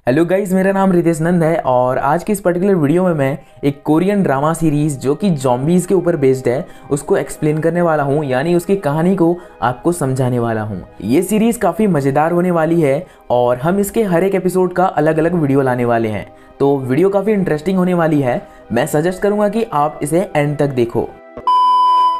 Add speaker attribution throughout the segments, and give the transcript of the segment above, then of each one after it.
Speaker 1: Hello guys, मेरा नाम रितेश नंद है और आज की इस पर्टिकुलर वीडियो में मैं एक कोरियन ड्रामा सीरीज जो कि जॉम्बीज़ के ऊपर बेस्ड है उसको एक्सप्लेन करने वाला हूँ, यानी उसकी कहानी को आपको समझाने वाला हूँ। ये सीरीज काफ़ी मज़ेदार होने वाली है और हम इसके हर एक एपिसोड का अलग अलग वीडियो लाने वाले हैं, तो वीडियो काफ़ी इंटरेस्टिंग होने वाली है। मैं सजेस्ट करूँगा कि आप इसे एंड तक देखो।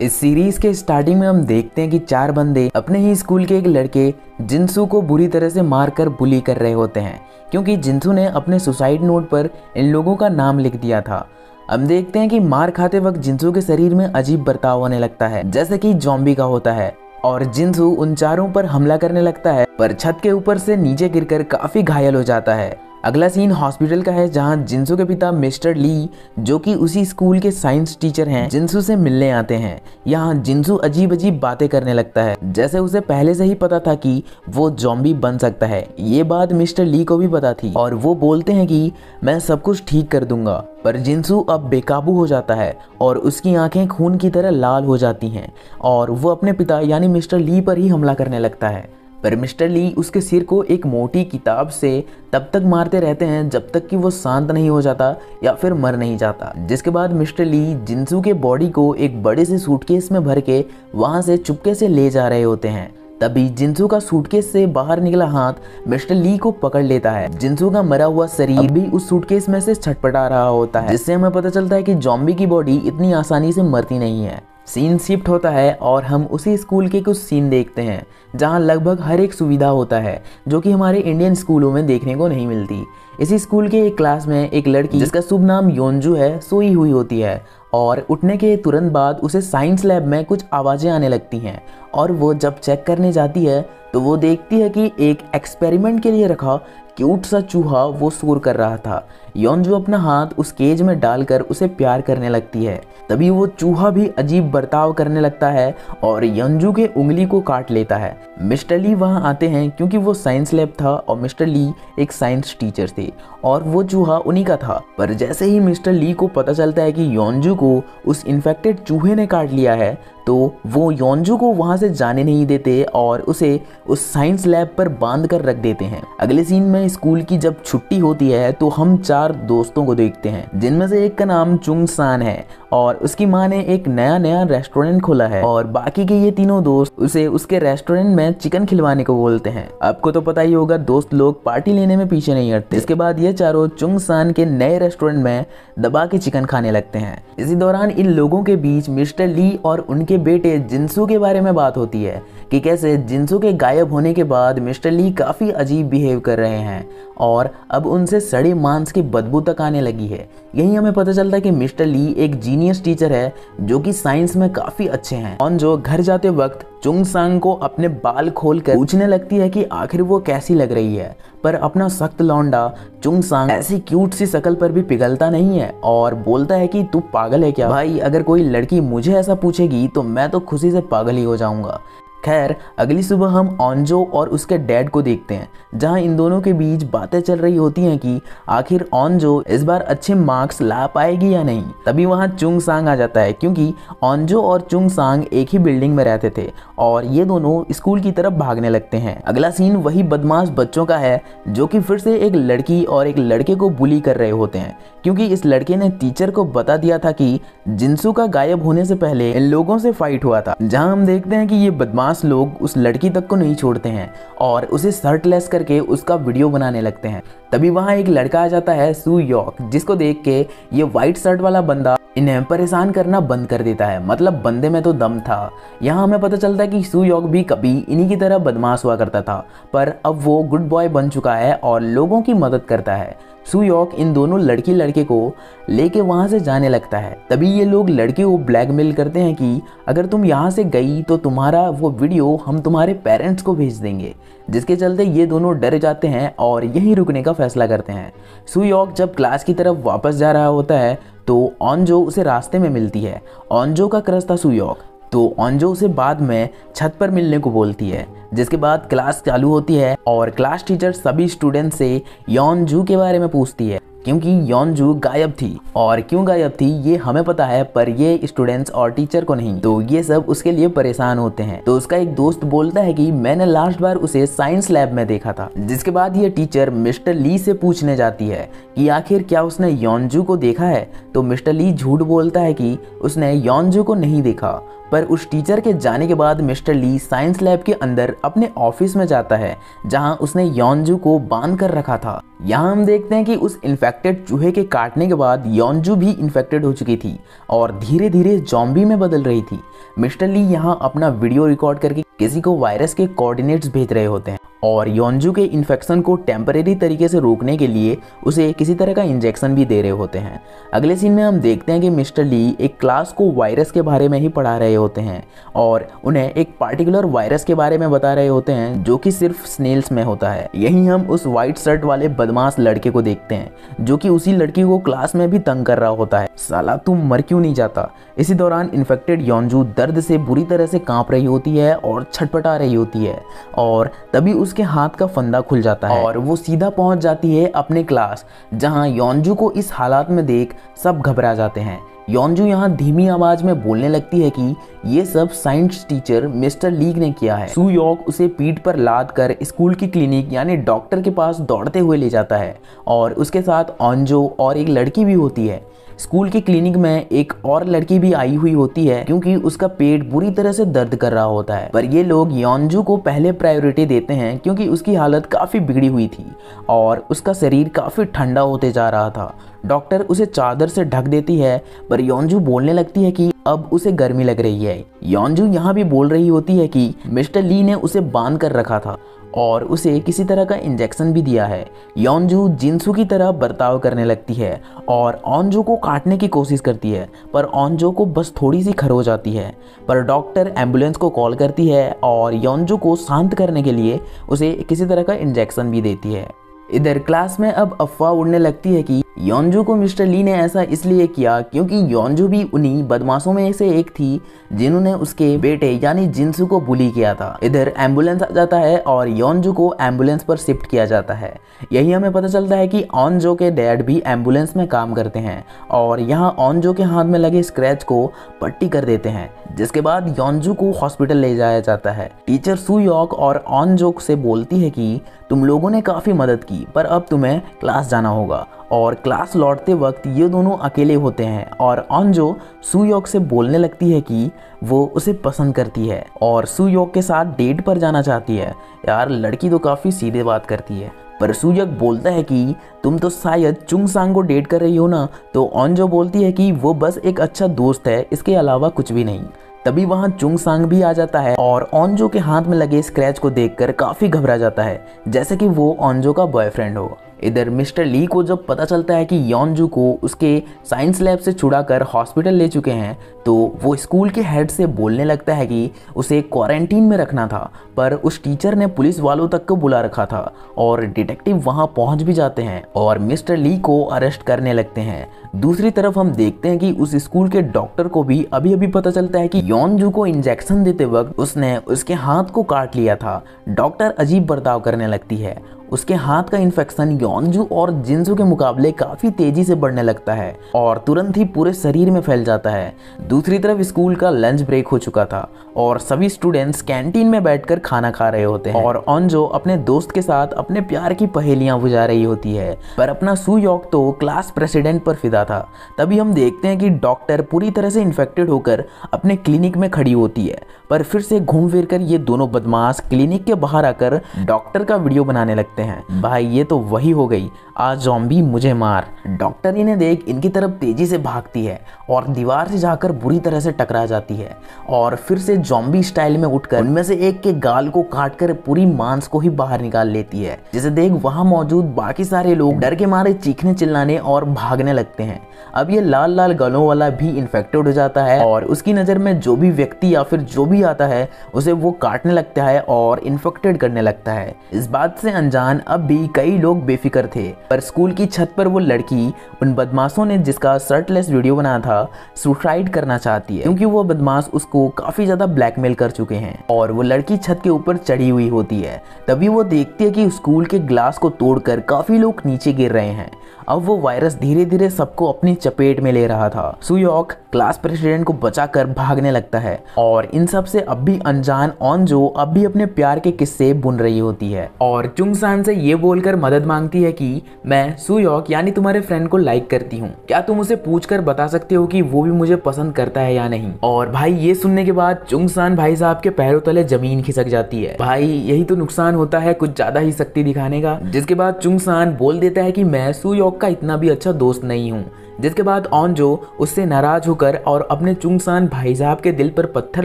Speaker 1: इस सीरीज के स्टार्टिंग में हम देखते हैं कि चार बंदे अपने ही स्कूल के एक लड़के जिनसू को बुरी तरह से मारकर बुली कर रहे होते हैं, क्योंकि जिनसू ने अपने सुसाइड नोट पर इन लोगों का नाम लिख दिया था। हम देखते हैं कि मार खाते वक्त जिनसू के शरीर में अजीब बर्ताव होने लगता है, जैसे कि जॉम्बी का होता है, और जिनसू उन चारों पर हमला करने लगता है, पर छत के ऊपर से नीचे गिरकर काफी घायल हो जाता है। अगला सीन हॉस्पिटल का है, जहां जिनसू के पिता मिस्टर ली, जो कि उसी स्कूल के साइंस टीचर हैं, जिनसू से मिलने आते हैं। यहाँ जिनसू अजीब अजीब बातें करने लगता है, जैसे उसे पहले से ही पता था कि वो जॉम्बी बन सकता है। ये बात मिस्टर ली को भी पता थी और वो बोलते हैं कि मैं सब कुछ ठीक कर दूंगा, पर जिनसू अब बेकाबू हो जाता है और उसकी आंखें खून की तरह लाल हो जाती हैं और वो अपने पिता यानी मिस्टर ली पर ही हमला करने लगता है। पर मिस्टर ली उसके सिर को एक मोटी किताब से तब तक मारते रहते हैं जब तक कि वो शांत नहीं हो जाता या फिर मर नहीं जाता। जिसके बाद मिस्टर ली जिनसू के बॉडी को एक बड़े से सूटकेस में भर के वहां से चुपके से ले जा रहे होते हैं। तभी जिनसू का सूटकेस से बाहर निकला हाथ मिस्टर ली को पकड़ लेता है। जिनसू का मरा हुआ शरीर भी उस सूटकेस में से छटपटा रहा होता है, जिससे हमें पता चलता है कि जॉम्बी की बॉडी इतनी आसानी से मरती नहीं है। सीन शिफ्ट होता है और हम उसी स्कूल के कुछ सीन देखते हैं जहां लगभग हर एक सुविधा होता है जो कि हमारे इंडियन स्कूलों में देखने को नहीं मिलती। इसी स्कूल के एक क्लास में एक लड़की जिसका शुभ नाम योंजू है सोई हुई होती है और उठने के तुरंत बाद उसे साइंस लैब में कुछ आवाज़ें आने लगती हैं और वो जब चेक करने जाती है तो वो देखती है कि एक एक्सपेरिमेंट के लिए रखा क्यूट सा चूहा वो शोर कर रहा था। योंजू अपना हाथ उस केज में डालकर उसे प्यार करने लगती है। तभी वो चूहा भी अजीब बर्ताव करने लगता है और योंजू के उंगली को काट लेता है। मिस्टर ली वहां आते हैं क्योंकि वो साइंस लैब था और मिस्टर ली एक साइंस टीचर थे और वो चूहा उन्हीं का था। पर जैसे ही मिस्टर ली को पता चलता है कि योंजू को उस इन्फेक्टेड चूहे ने काट लिया है तो वो योंजू को वहां से जाने नहीं देते और उसे उस साइंस लैब पर बांध कर रख देते हैं। अगले सीन में स्कूल की जब छुट्टी होती है तो हम चार दोस्तों को देखते हैं, जिनमें से एक का नाम चुंग सान है और उसकी माँ ने एक नया रेस्टोरेंट खोला है और बाकी के ये तीनों दोस्त उसे उसके रेस्टोरेंट में चिकन खिलवाने को बोलते हैं। आपको तो पता ही होगा, दोस्त लोग पार्टी लेने में पीछे नहीं हटते। इसके बाद ये चारों चुंग सान के नए रेस्टोरेंट में दबा के चिकन खाने लगते हैं। इसी दौरान इन लोगों के बीच मिस्टर ली और उनके बेटे जिनसू के बारे में बात होती है कि कैसे जिनसू के गायब होने के बाद मिस्टर ली काफी अजीब बिहेव कर रहे हैं और अब उनसे सड़े मांस की बदबू तक आने लगी है। यही हमें पता चलता है कि मिस्टर ली एक जीनियस टीचर है जो कि साइंस में काफी अच्छे हैं। और जो घर जाते वक्त चुंग सांग को अपने बाल खोलकर पूछने लगती है कि आखिर वो कैसी लग रही है, पर अपना सख्त लौंडा चुंग सांग ऐसी क्यूट सी शकल पर भी पिघलता नहीं है और बोलता है कि तू पागल है क्या भाई, अगर कोई लड़की मुझे ऐसा पूछेगी तो मैं तो खुशी से पागल ही हो जाऊंगा। खैर, अगली सुबह हम ऑनजो और उसके डैड को देखते हैं, जहां इन दोनों के बीच बातें चल रही होती हैं कि आखिर ऑनजो इस बार अच्छे मार्क्स ला पाएगी या नहीं। तभी वहां चुंग सांग आ जाता है, क्योंकि ऑनजो और चुंग सांग एक ही बिल्डिंग में रहते थे और ये दोनों स्कूल की तरफ भागने लगते हैं। अगला सीन वही बदमाश बच्चों का है जो कि फिर से एक लड़की और एक लड़के को बुली कर रहे होते हैं, क्योंकि इस लड़के ने टीचर को बता दिया था कि जिनसू का गायब होने से पहले इन लोगों से फाइट हुआ था। जहां हम देखते हैं कि ये बदमाश लोग उस लड़की तक को नहीं छोड़ते हैं और उसे शर्टलेस करके उसका वीडियो बनाने लगते हैं। तभी वहां एक लड़का आ जाता है सू यॉक, जिसको देख के ये व्हाइट शर्ट वाला बंदा इन्हें परेशान करना बंद कर देता है। मतलब बंदे में तो दम था। यहाँ हमें पता चलता है कि सू यॉक भी कभी इन्हीं की तरह बदमाश हुआ करता था, पर अब वो गुड बॉय बन चुका है और लोगों की मदद करता है। सू यॉक इन दोनों लड़की लड़के को लेके वहां से जाने लगता है। तभी ये लोग लड़के को ब्लैकमेल करते हैं कि अगर तुम यहाँ से गई तो तुम्हारा वो वीडियो हम तुम्हारे पेरेंट्स को भेज देंगे, जिसके चलते ये दोनों डर जाते हैं और यहीं रुकने का फैसला करते हैं। सू यॉक जब क्लास की तरफ वापस जा रहा होता है तो ऑनजो उसे रास्ते में मिलती है। ऑनजो का क्रश था सू यॉक, तो ऑनजो उसे बाद में छत पर मिलने को बोलती है। जिसके बाद क्लास चालू होती है और क्लास टीचर सभी स्टूडेंट से योंजू के बारे में पूछती है। क्योंकि योनजू गायब थी। और क्यों गायब थी ये हमें पता है, पर ये स्टूडेंट्स और टीचर को नहीं। तो ये सब उसके लिए परेशान होते हैं। तो उसका एक दोस्त बोलता है कि मैंने लास्ट बार उसे साइंस लैब में देखा था। जिसके बाद ये टीचर मिस्टर ली से पूछने जाती है कि आखिर क्या उसने योनजू को देखा है। तो मिस्टर ली झूठ बोलता है कि उसने योनजू को नहीं देखा। पर उस टीचर के जाने के बाद मिस्टर ली साइंस लैब के अंदर अपने ऑफिस में जाता है, जहां उसने योनजू को बांध कर रखा था। यहाँ हम देखते हैं कि उस इन्फेक्टेड चूहे के काटने के बाद योनजू भी इन्फेक्टेड हो चुकी थी और धीरे धीरे ज़ॉम्बी में बदल रही थी। मिस्टर ली यहाँ अपना वीडियो रिकॉर्ड करके किसी को वायरस के कोऑर्डिनेट्स भेज रहे होते हैं और योनजू के इन्फेक्शन को टेम्परेरी तरीके से रोकने के लिए उसे किसी तरह का इंजेक्शन भी दे रहे होते हैं। अगले सीन में हम देखते हैं कि मिस्टर ली एक क्लास को वायरस के बारे में ही पढ़ा रहे होते हैं और उन्हें एक पार्टिकुलर वायरस के बारे में बता रहे होते हैं जो कि सिर्फ स्नेल्स में होता है। यहीं हम उस व्हाइट शर्ट वाले बदमाश लड़के को देखते हैं जो कि उसी लड़की को क्लास में भी तंग कर रहा होता है। साला तू मर क्यों नहीं जाता। इसी दौरान इन्फेक्टेड योनजू दर्द से बुरी तरह से कांप रही होती है और छटपटा रही होती है और तभी उसके हाथ का फंदा खुल जाता है और वो सीधा पहुंच जाती है अपने क्लास, जहां योनजू को इस हालात में देख सब घबरा जाते हैं। योनजू यहाँ धीमी आवाज में बोलने लगती है कि ये सब साइंस टीचर मिस्टर ली ने किया है। सू योक उसे पीठ पर लाद कर स्कूल की क्लिनिक यानी डॉक्टर के पास दौड़ते हुए ले जाता है और उसके साथ ऑनजो और एक लड़की भी होती है। स्कूल की क्लिनिक में एक और लड़की भी आई हुई होती है क्योंकि उसका पेट बुरी तरह से दर्द कर रहा होता है। पर ये लोग योनजू को पहले प्रायोरिटी देते हैं क्योंकि उसकी हालत काफ़ी बिगड़ी हुई थी और उसका शरीर काफ़ी ठंडा होते जा रहा था। डॉक्टर उसे चादर से ढक देती है पर योनजू बोलने लगती है कि अब उसे गर्मी लग रही है। योनजू यहाँ भी बोल रही होती है कि मिस्टर ली ने उसे बांध कर रखा था और उसे किसी तरह का इंजेक्शन भी दिया है। योनजू जिनसू की तरह बर्ताव करने लगती है और ऑनजो को काटने की कोशिश करती है पर ऑनजो को बस थोड़ी सी खरोच आती है। पर डॉक्टर एम्बुलेंस को कॉल करती है और योनजू को शांत करने के लिए उसे किसी तरह का इंजेक्शन भी देती है। इधर क्लास में अब अफवाह उड़ने लगती है कि योनजू को मिस्टर ली ने ऐसा इसलिए किया क्योंकि योनजू भी उन्हीं बदमाशों में से एक थी जिन्होंने उसके बेटे यानी जिनसू को बुली किया था। इधर एम्बुलेंस आ जाता है और योनजू को एम्बुलेंस पर शिफ्ट किया जाता है। यही हमें पता चलता है कि ऑनजो के डैड भी एम्बुलेंस में काम करते हैं और यहाँ ऑनजो के हाथ में लगे स्क्रैच को पट्टी कर देते हैं, जिसके बाद योनजू को हॉस्पिटल ले जाया जाता है। टीचर सू योक और ऑनजो से बोलती है कि तुम लोगों ने काफ़ी मदद की पर अब तुम्हें क्लास जाना होगा। और क्लास लौटते वक्त ये दोनों अकेले होते हैं और ऑनजो सू योक से बोलने लगती है कि वो उसे पसंद करती है और सू योक के साथ डेट पर जाना चाहती है। यार लड़की तो काफ़ी सीधे बात करती है। पर सू योक बोलता है कि तुम तो शायद चुंग सांग को डेट कर रही हो ना। तो ऑनजो बोलती है कि वो बस एक अच्छा दोस्त है, इसके अलावा कुछ भी नहीं। तभी वहाँ चुंग सांग भी आ जाता है और ऑनजो के हाथ में लगे स्क्रैच को देखकर काफ़ी घबरा जाता है, जैसे कि वो ऑनजो का बॉयफ्रेंड हो। इधर मिस्टर ली को जब पता चलता है कि योनजू को उसके साइंस लैब से छुड़ाकर हॉस्पिटल ले चुके हैं तो वो स्कूल के हेड से बोलने लगता है कि उसे क्वारंटीन में रखना था। पर उस टीचर ने पुलिस वालों तक को बुला रखा था और डिटेक्टिव वहां पहुंच भी जाते हैं और मिस्टर ली को अरेस्ट करने लगते हैं। दूसरी तरफ हम देखते हैं कि उस स्कूल के डॉक्टर को भी अभी अभी पता चलता है कि योनजू को इंजेक्शन देते वक्त उसने उसके हाथ को काट लिया था। डॉक्टर अजीब बर्ताव करने लगती है। उसके हाथ का इन्फेक्शन योनजू और जिनसू के मुकाबले काफ़ी तेजी से बढ़ने लगता है और तुरंत ही पूरे शरीर में फैल जाता है। दूसरी तरफ स्कूल का लंच ब्रेक हो चुका था और सभी स्टूडेंट्स कैंटीन में बैठकर खाना खा रहे होते हैं और ऑनजो अपने दोस्त के साथ अपने प्यार की पहेलियां बुझा रही होती है। पर अपना सू योक तो क्लास प्रेसिडेंट पर फिदा था। तभी हम देखते हैं कि डॉक्टर पूरी तरह से इन्फेक्टेड होकर अपने क्लिनिक में खड़ी होती है, पर फिर से घूम फिर कर ये दोनों बदमाश क्लिनिक के बाहर आकर डॉक्टर का वीडियो बनाने लगते हैं। भाई ये तो वही हो गई, आज ज़ॉम्बी मुझे मार। डॉक्टर इन्हें देख इनकी तरफ तेजी से भागती है और दीवार से जाकर बुरी तरह से टकरा जाती है और फिर से ज़ॉम्बी स्टाइल में उठकर उनमें से एक के गाल को काटकर पूरी मांस को ही बाहर निकाल लेती है, जिसे देख वहां मौजूद बाकी सारे लोग डर के मारे चीखने चिल्लाने और भागने लगते हैं। अब ये लाल लाल गलों वाला भी इन्फेक्टेड हो जाता है और उसकी नज़र में जो भी व्यक्ति या फिर जो भी आता है उसे वो काटने लगता है और इन्फेक्टेड करने लगता है। इस बात से अनजान अब भी कई लोग बेफिक्र थे, पर स्कूल की छत पर वो लड़की उन बदमाशों ने जिसका शर्टलेस वीडियो बनाया था सुसाइड करना चाहती है, क्योंकि वो बदमाश उसको काफ़ी ज़्यादा ब्लैकमेल कर चुके हैं और वो लड़की छत के ऊपर चढ़ी हुई होती है। तभी वो देखती है कि स्कूल के ग्लास को तोड़कर काफ़ी लोग नीचे गिर रहे हैं। अब वो वायरस धीरे धीरे सबको अपनी चपेट में ले रहा था। सुयोक क्लास प्रेसिडेंट को बचाकर भागने लगता है और इन सब से अब भी अनजान ऑनजो अब भी अपने प्यार के किस्से बुन रही होती है और चुंगसान से ये बोलकर मदद मांगती है कि मैं सुयोक यानी तुम्हारे फ्रेंड को लाइक करती हूँ, क्या तुम उसे पूछकर बता सकते हो कि वो भी मुझे पसंद करता है या नहीं। और भाई ये सुनने के बाद चुंगसान भाई साहब के पैरों तले जमीन खिसक जाती है। भाई यही तो नुकसान होता है कुछ ज्यादा ही शक्ति दिखाने का। जिसके बाद चुंगसान बोल देता है कि मैं सुयोक का इतना भी अच्छा दोस्त नहीं हूँ। जिसके बाद ऑनजो उससे नाराज होकर और अपने चुंगसान भाई साहब के दिल पर पत्थर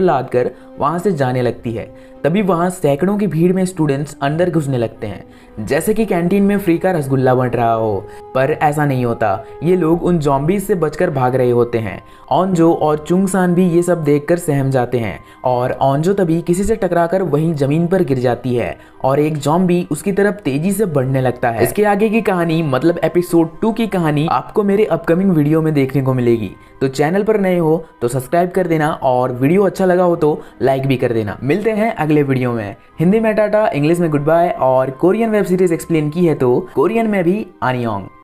Speaker 1: लादकर वहां से जाने लगती है। तभी वहां सैकड़ों की भीड़ में स्टूडेंट्स अंदर घुसने लगते हैं जैसे कि कैंटीन में फ्री का रसगुल्ला बंट रहा हो, पर ऐसा नहीं होता। ये लोग उन ज़ॉम्बीज़ से बचकर भाग रहे होते हैं। ऑनजो और चुंगसान भी ये सब देखकर सहम जाते हैं और ऑनजो तभी किसी से टकराकर वहीं जमीन पर गिर जाती है और एक ज़ॉम्बी उसकी तरफ तेजी से बढ़ने लगता है। इसके आगे की कहानी मतलब एपिसोड 2 की कहानी आपको मेरे अपकमिंग वीडियो में देखने को मिलेगी। तो चैनल पर नए हो तो सब्सक्राइब कर देना और वीडियो अच्छा लगा हो तो लाइक भी कर देना। मिलते हैं अगले वीडियो में। हिंदी में टाटा, इंग्लिश में गुड बाय और कोरियन वेब सीरीज एक्सप्लेन की है तो कोरियन में भी आनियोंग।